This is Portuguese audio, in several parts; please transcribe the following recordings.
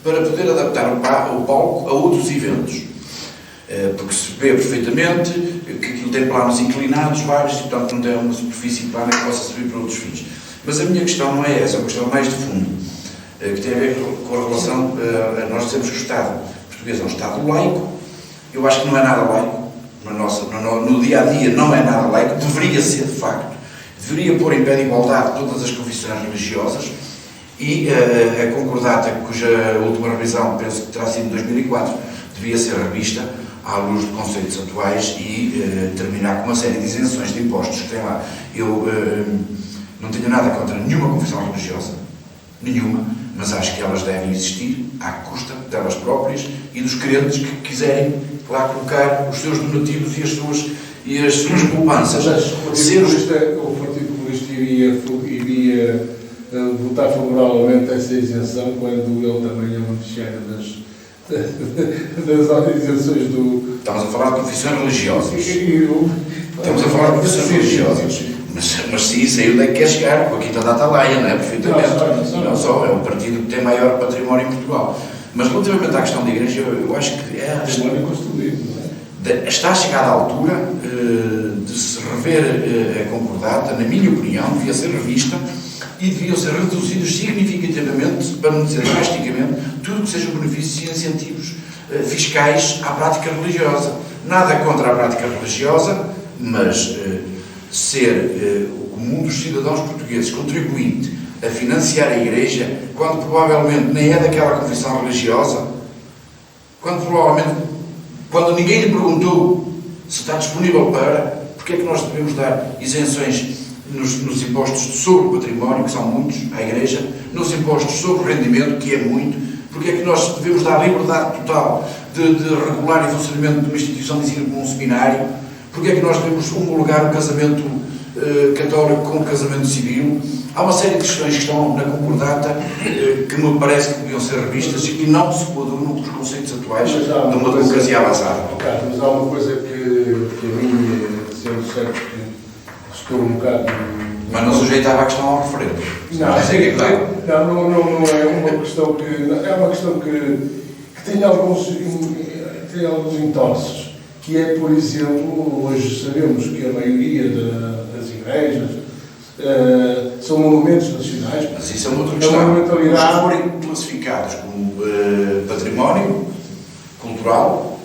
para poder adaptar o palco a outros eventos. Porque se vê perfeitamente que aquilo tem planos inclinados, vários, e portanto não tem uma superfície plana que possa servir para outros fins. Mas a minha questão não é essa, é uma questão mais de fundo, que tem a ver com a relação a nós dizemos que o Estado português é um Estado laico. Eu acho que não é nada laico, no dia-a-dia não é nada laico, deveria ser de facto, deveria pôr em pé de igualdade todas as confissões religiosas, e a concordata, cuja última revisão, penso que terá sido em 2004, devia ser revista à luz de conceitos atuais e terminar com uma série de isenções de impostos que tem lá. Eu não tenho nada contra nenhuma confissão religiosa, nenhuma, mas acho que elas devem existir à custa delas próprias e dos crentes que quiserem lá colocar os seus donativos e as suas poupanças. O Partido Comunista iria votar favoravelmente essa isenção quando ele também é um beneficiário das isenções do... Estamos a falar de confissões religiosas. Estamos a falar de confissões religiosas. Mas sim, sei onde é que quer chegar, com a Quinta da Atalaia, não é? Perfeitamente. Não só, é o partido que tem maior património em Portugal. Mas relativamente à questão da Igreja, eu acho que é... Património construído, não é? Está chegada a altura de se rever a concordata, na minha opinião, devia ser revista e deviam ser reduzidos significativamente, para não dizer drasticamente, tudo que seja benefícios e incentivos fiscais à prática religiosa. Nada contra a prática religiosa, mas ser o comum dos cidadãos portugueses contribuinte a financiar a Igreja, quando provavelmente nem é daquela confissão religiosa, quando ninguém lhe perguntou se está disponível para, porque é que nós devemos dar isenções nos impostos sobre o património, que são muitos, à Igreja, nos impostos sobre o rendimento, que é muito, porque é que nós devemos dar liberdade total de regular o funcionamento de uma instituição de ensino como um seminário, porque é que nós devemos homologar o casamento católico com o casamento civil. Há uma série de questões que estão na concordata que me parece que deviam ser revistas e que não se coadunam com os conceitos atuais de uma democracia avançada. Mas há uma coisa que a mim, sendo certo que estou um bocado... Mas não sujeitava a questão ao referendo. Não é uma questão que... É uma questão que tem alguns entorces, que é, por exemplo, hoje sabemos que a maioria das igrejas são monumentos nacionais. Mas isso é uma outra questão. Se forem classificados como património cultural,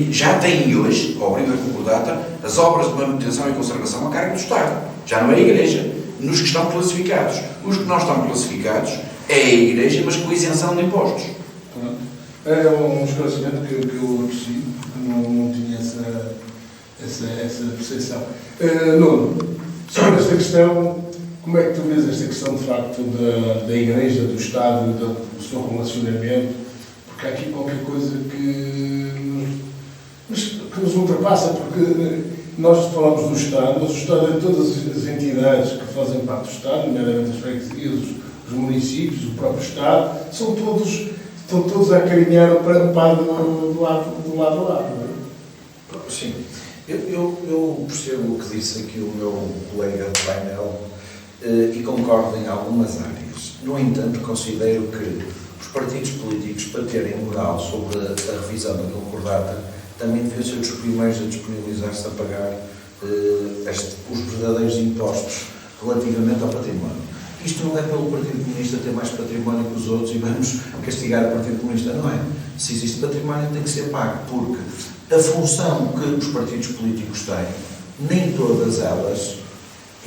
já têm hoje, ao abrigo da concordata, as obras de manutenção e conservação a cargo do Estado. Já não é a Igreja. Nos que estão classificados. Os que não estão classificados é a Igreja, mas com isenção de impostos. É um esclarecimento que eu aprecio, porque não tinha essa percepção. Nuno, sobre esta questão, como é que tu vês esta questão, de facto, da Igreja, do Estado, do seu relacionamento? Porque há aqui qualquer coisa que nos ultrapassa, porque nós falamos do Estado, mas o Estado é todas as entidades que fazem parte do Estado, nomeadamente as freguesias, os municípios, o próprio Estado, estão todos a acarinhar o pano do lado a lado. Sim. Eu percebo o que disse aqui o meu colega de painel e concordo em algumas áreas. No entanto, considero que os partidos políticos, para terem moral sobre a revisão da concordata, também deviam ser os primeiros a disponibilizar-se a pagar os verdadeiros impostos relativamente ao património. Isto não é pelo Partido Comunista ter mais património que os outros e vamos castigar o Partido Comunista, não é. Se existe património tem que ser pago, porque a função que os partidos políticos têm, nem todas elas,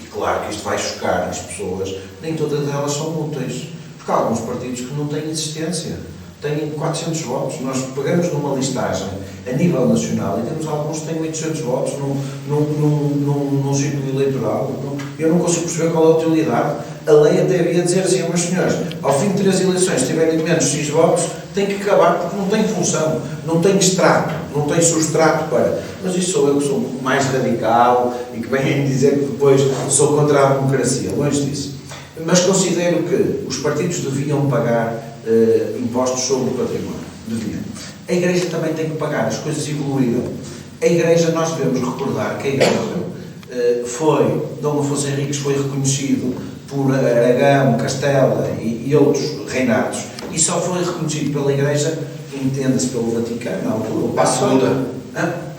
e claro que isto vai chocar as pessoas, nem todas elas são úteis. Porque há alguns partidos que não têm existência, têm 400 votos. Nós pegamos numa listagem a nível nacional e temos alguns que têm 800 votos num círculo eleitoral. Eu não consigo perceber qual é a utilidade. A lei até havia dizer assim, meus senhores, ao fim de 3 eleições, se tiverem menos X votos, tem que acabar, porque não tem função, não tem extrato, não tem substrato para... Mas isso sou eu que sou mais radical e que venho dizer que depois sou contra a democracia, longe disso. Mas considero que os partidos deviam pagar impostos sobre o património. Deviam. A Igreja também tem que pagar, as coisas evoluíram. A Igreja, nós devemos recordar que a Igreja Dom Afonso Henriques foi reconhecido por Aragão, Castela e outros reinados, e só foi reconhecido pela Igreja, entenda-se pelo Vaticano, na altura. À segunda.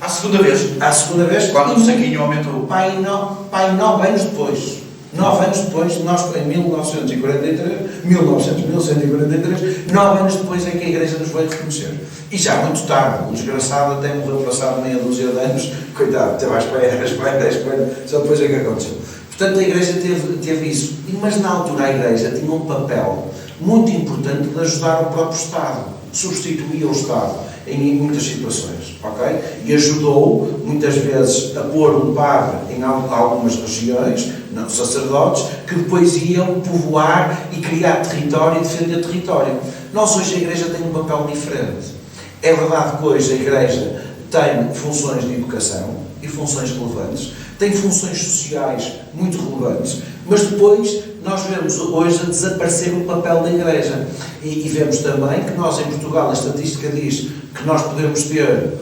À segunda vez. À segunda vez. Quando o saquinho aumentou. Pai, 9 anos depois. 9 anos depois, nós em 1943, 9 anos depois é que a Igreja nos veio reconhecer. E já muito tarde, o desgraçado até morreu passado meia dúzia de anos, coitado, teve à espera, só depois é que aconteceu. Portanto, a Igreja teve isso. Mas na altura a Igreja tinha um papel muito importante de ajudar o próprio Estado, substituía o Estado em muitas situações, ok? E ajudou, muitas vezes, a pôr um padre em algumas regiões, não, sacerdotes, que depois iam povoar e criar território e defender território. Nós hoje a Igreja tem um papel diferente. É verdade que hoje a Igreja tem funções de educação e funções relevantes, tem funções sociais muito relevantes, mas depois nós vemos hoje a desaparecer o papel da Igreja. E vemos também que nós em Portugal, a estatística diz que nós podemos ter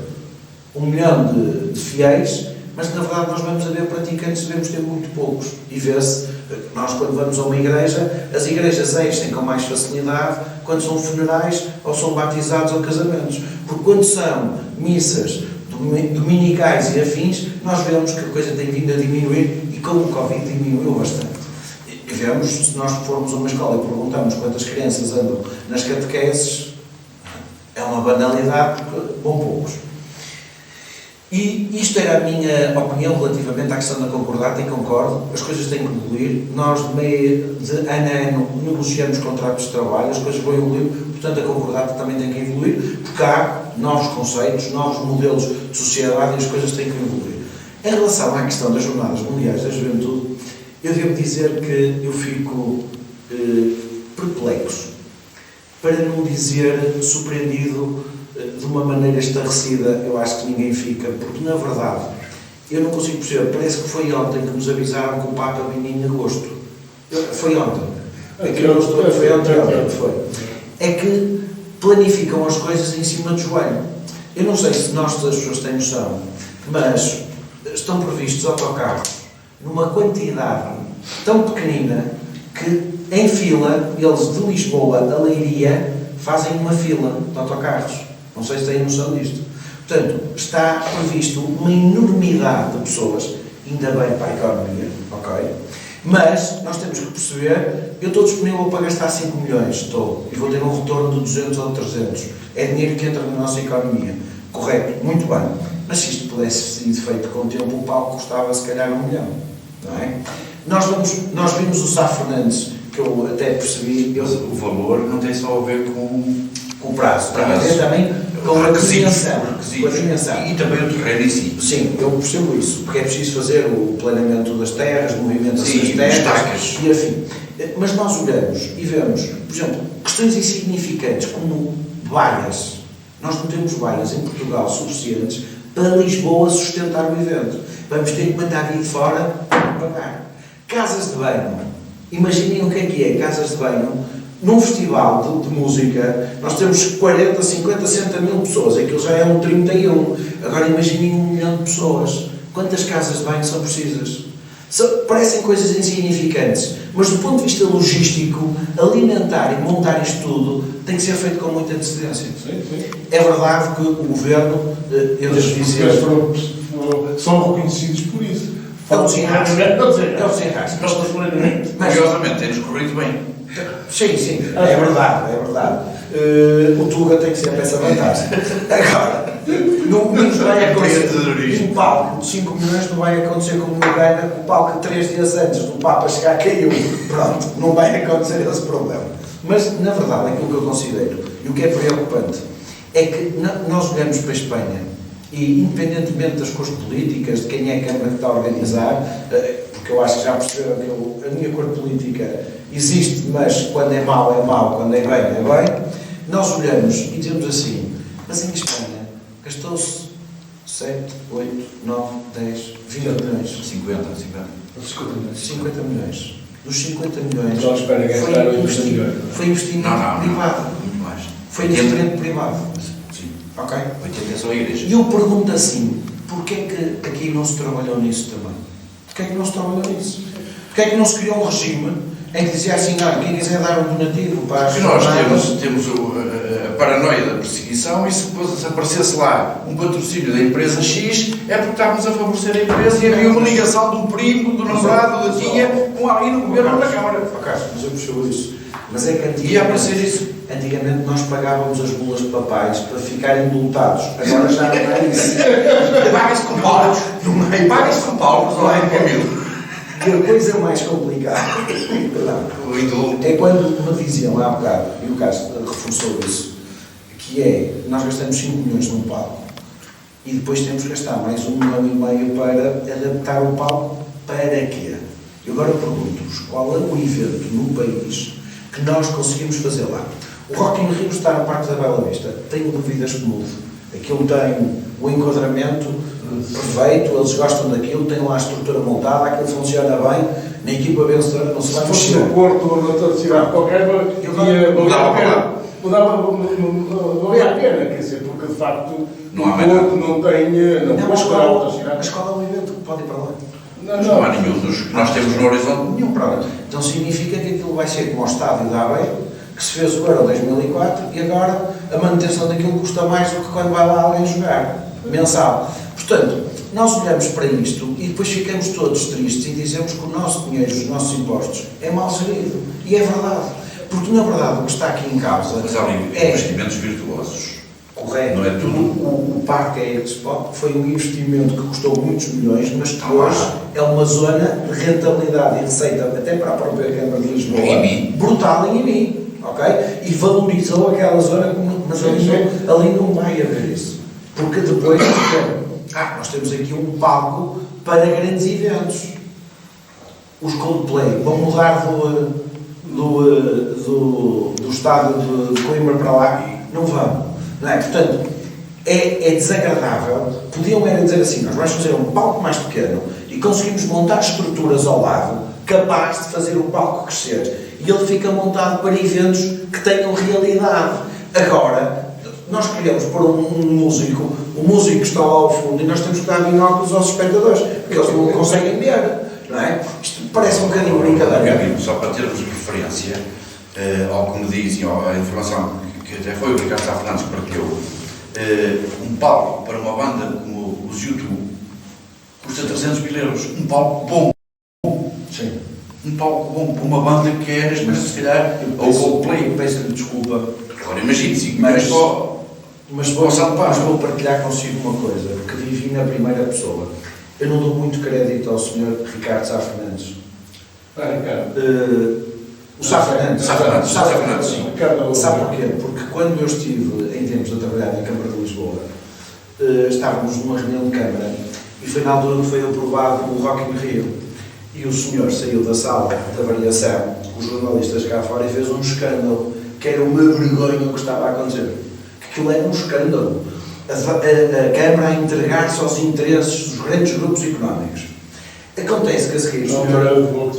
1 milhão de fiéis, mas na verdade nós vamos a ver praticantes, devemos ter muito poucos. E vê-se, nós quando vamos a uma igreja, as igrejas enchem com mais facilidade quando são funerais, ou são batizados ou casamentos. Porque quando são missas dominicais e afins, nós vemos que a coisa tem vindo a diminuir e com o Covid diminuiu bastante. E vemos, se nós formos a uma escola e perguntamos quantas crianças andam nas catequeses, é uma banalidade, porque vão poucos. E isto era a minha opinião relativamente à questão da concordata, e concordo, as coisas têm que evoluir. Nós, de ano a ano, negociamos contratos de trabalho, as coisas vão evoluir, portanto a concordata também tem que evoluir, porque há novos conceitos, novos modelos de sociedade e as coisas têm que evoluir. Em relação à questão das Jornadas Mundiais da Juventude, eu devo dizer que eu fico perplexo, para não dizer surpreendido, de uma maneira estarrecida. Eu acho que ninguém fica, porque na verdade eu não consigo perceber, parece que foi ontem que nos avisaram que o Papa vinha em agosto. Foi ontem. É que planificam as coisas em cima do joelho. Eu não sei se as pessoas têm noção, mas estão previstos autocarros numa quantidade tão pequenina que em fila, eles de Lisboa a Leiria fazem uma fila de autocarros. Não sei se têm noção disto. Portanto, está previsto uma enormidade de pessoas, ainda bem para a economia, ok? Mas nós temos que perceber, eu estou disponível para gastar 5 milhões, estou, e vou ter um retorno de 200 ou 300. É dinheiro que entra na nossa economia. Correto, muito bem. Mas se isto pudesse ser feito com o tempo, o palco custava se calhar 1 milhão, não é? Nós vimos o Sá Fernandes, que eu até percebi... O valor não tem só a ver com o prazo, tem a ver também com a dimensão. E também o terreno em si. Sim, eu percebo isso, porque é preciso fazer o planeamento das terras, movimentação das terras e afim. Mas nós olhamos e vemos, por exemplo, questões insignificantes como baias. Nós não temos baias em Portugal suficientes para Lisboa sustentar o evento. Vamos ter que mandar vir de fora para pagar. Casas de banho. Imaginem o que é casas de banho. Num festival de música, nós temos 40, 50, 60 mil pessoas, aquilo já é um 31. Agora imaginem 1 milhão de pessoas. Quantas casas de banho são precisas? Parecem coisas insignificantes, mas do ponto de vista logístico, alimentar e montar isto tudo tem que ser feito com muita antecedência. É verdade que o Governo, eles dizem... são reconhecidos por isso. Estão desenrascados. Curiosamente, tem-nos corrido bem. Sim, é verdade. O Tuga tem que ser a peça fantástica. Agora, não vai acontecer um palco de 5 milhões, não vai acontecer como no Gana, o palco 3 dias antes do Papa chegar caiu. Pronto, não vai acontecer esse problema. Mas, na verdade, aquilo que eu considero, e o que é preocupante, é que nós olhamos para a Espanha e, independentemente das cores políticas, de quem é a Câmara que está a organizar, porque eu acho que já perceberam que a minha cor política existe, mas quando é mau, quando é bem, nós olhamos e dizemos assim, mas em Espanha gastou-se 7, 8, 9, 10, 20 milhões. 50 milhões. Dos 50 milhões foi investimento privado. Muito mais. Foi investimento privado. Sim. Ok? 80 é só a igreja. E eu pergunto assim, porquê é que aqui não se trabalhou nisso também? Porquê é que não se trabalhou nisso? Porquê é que não se criou um regime em que dizia assim, olha, quem quiser dar um donativo para as Porque nós jornadas... temos a paranoia da perseguição e se depois aparecesse lá um patrocínio da empresa X, é porque estávamos a favorecer a empresa e havia uma ligação do primo, do namorado, da tia, com alguém no governo ou na Câmara. Mas eu percebo isso. Mas é que Ia aparecer isso. antigamente nós pagávamos as bulas papais para ficarem indultados. Agora já não é isso. Paga-se com palcos. Paga-se com palcos, não é, Camilo? E a coisa mais complicada é quando me diziam lá há bocado, e o Castro reforçou isso, que é, nós gastamos 5 milhões num palco e depois temos que gastar mais 1,5 milhão para adaptar o palco para quê? E agora pergunto-vos, qual é o evento no país que nós conseguimos fazer lá? O Rock in Rio está no Parque da Bela Vista, tenho dúvidas que mude. Aquilo tem o enquadramento perfeito, eles gostam daquilo, têm lá a estrutura montada, aquilo funciona bem, na equipa vencedora não se vai Se mexer. fosse no Porto ou noutra cidade qualquer, não valia a pena, quer dizer, porque de facto Não o há mais Porto não tem, não Mas pode qual para é outras cidades. o evento que pode ir para lá? Não há nenhum dos que nós temos no horizonte nenhum. Pronto. Então significa que aquilo vai ser como o estádio da Aveiro, que se fez o Euro 2004 e agora a manutenção daquilo custa mais do que quando vai lá alguém jogar, mensal. Portanto, nós olhamos para isto e depois ficamos todos tristes e dizemos que o nosso dinheiro, os nossos impostos, é mal gerido. E é verdade. Porque, na verdade, o que está aqui em causa Mas há investimentos virtuosos. correto. Não é tudo. O Parque Expo foi um investimento que custou muitos milhões, mas que hoje é uma zona de rentabilidade e receita, até para a própria Câmara de Lisboa, brutal em mim, ok? E valorizou aquela zona, mas ali não vai haver isso. Porque depois nós temos aqui um palco para grandes eventos. Os Coldplay vão mudar do estádio de Coimbra para lá? Não vão. Não é? Portanto, é desagradável. Podiam era dizer assim, nós vamos fazer um palco mais pequeno e conseguimos montar estruturas ao lado capaz de fazer o palco crescer. E ele fica montado para eventos que tenham realidade. Agora, nós queremos pôr um músico, o músico está lá ao fundo e nós temos que dar binóculos aos espectadores, porque eles não conseguem ver. Não é? Isto parece um bocadinho brincadeira. Só para termos referência ao que me dizem, à informação que até foi o Ricardo Sá Fernandes que partilhou, um palco para uma banda como os YouTube custa 300 mil euros. Um palco bom. Sim. Um palco bom para uma banda que é, neste momento, se calhar, ou Coldplay. Peço-lhe desculpa. Agora imagine, 5 milhões só. Mas vou partilhar consigo uma coisa, porque vivi na primeira pessoa. Eu não dou muito crédito ao Sr. Ricardo Sá Fernandes. O Sá Fernandes, sim. Sabe porquê? Porque quando eu estive em tempos a trabalhar na Câmara de Lisboa, estávamos numa reunião de Câmara e foi na altura que foi aprovado o Rock in Rio. E o senhor saiu da sala da variação, os jornalistas cá fora, e fez um escândalo, que era uma vergonha o que estava a acontecer. Aquilo era um escândalo. A Câmara a entregar-se aos interesses dos grandes grupos económicos. Acontece que a seguir o senhor do Bloco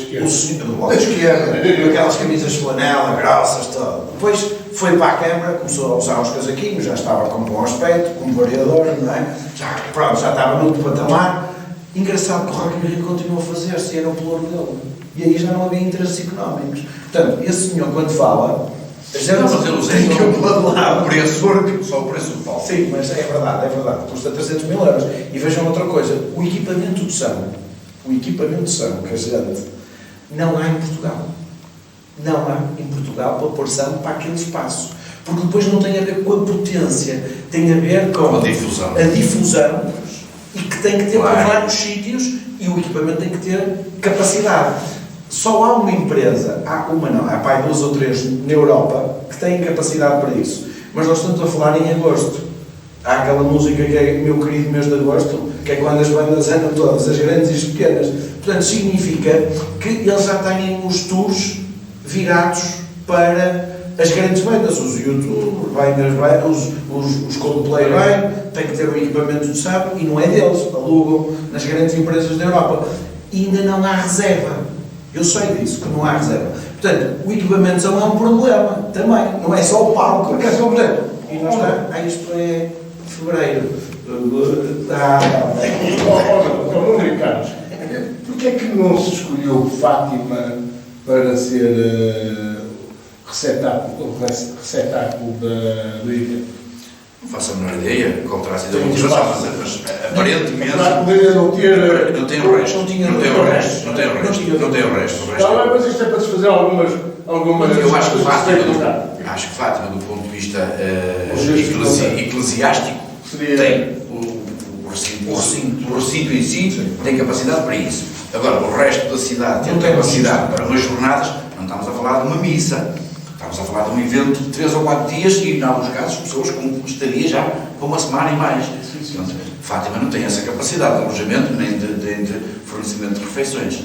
de Esquerda, com aquelas camisas de flanela, grossas, tudo. Depois foi para a Câmara, começou a usar os casaquinhos, já estava com bom aspecto, como vereador, não é? Já estava no outro patamar. Engraçado que o Rock in Rio continuou a fazer-se, era o pelouro dele. E aí já não havia interesses económicos. Portanto, esse senhor, quando fala, tem que eu pôr lá o preço, só o preço do palco. Sim, mas é verdade, custa 300 mil euros. E vejam outra coisa, o equipamento de som, que a gente não há em Portugal. Não há em Portugal para pôr som para aquele espaço. Porque depois não tem a ver com a potência, tem a ver com a difusão. E que tem que ter para vários sítios e o equipamento tem que ter capacidade. Só há uma empresa, há 2 ou 3 na Europa que têm capacidade para isso. Mas nós estamos a falar em agosto. Há aquela música que é meu querido mês de agosto, que é quando as bandas andam todas, as grandes e as pequenas. Portanto, significa que eles já têm os tours virados para as grandes bandas, os YouTube, os Coldplay, têm que ter o equipamento de som e não é deles, alugam nas grandes empresas da Europa. E ainda não há reserva. Eu sei disso, que não há reserva. Portanto, o equipamento de som é um problema também, não é só o palco, é só o problema. E nós isto é fevereiro. Ricardo, porquê é que não se escolheu Fátima para ser receptáculo do evento? Não faço a menor ideia qual terá sido a motivação, mas aparentemente Poderia não ter. não tem o resto. Não tem o resto. Não tem o resto. Não, mas isto é para desfazer algumas. Eu acho que Fátima, do ponto de vista eclesiástico, tem o recinto em si, tem capacidade para isso. Agora, o resto da cidade tem capacidade para umas jornadas, não estamos a falar de uma missa. Estamos a falar de um evento de 3 ou 4 dias e, em alguns casos, pessoas com estadia já com uma semana e mais. Portanto, Fátima não tem essa capacidade de alojamento nem de fornecimento de refeições.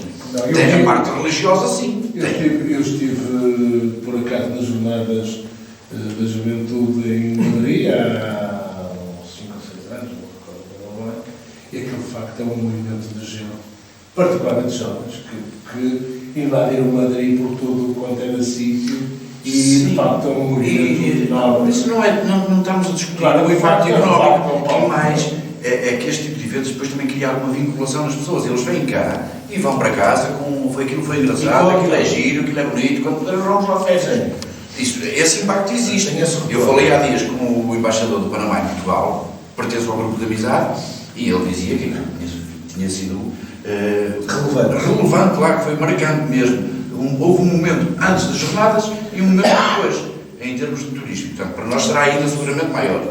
Tem a parte religiosa, sim. Eu estive, por acaso, nas jornadas da juventude em Madrid há uns 5 ou 6 anos, não recordo, e aquele, de facto, é um movimento de gente, particularmente jovens, que invadiram Madrid por tudo quanto era sítio. E, de facto, é um movimento enorme. Isso não estamos a discutir o impacto económico. E mais, é que este tipo de eventos depois também cria alguma vinculação nas pessoas. Eles vêm cá e vão para casa com aquilo foi engraçado, aquilo é giro, aquilo é bonito, quando puderam vamos lá festa. Esse impacto existe. Eu falei há dias com o embaixador do Panamá em Portugal, pertence ao grupo de amizade, e ele dizia que tinha sido relevante, claro, que foi marcante mesmo. Houve um momento antes das jornadas e um momento depois, em termos de turismo. Portanto, para nós será ainda seguramente maior.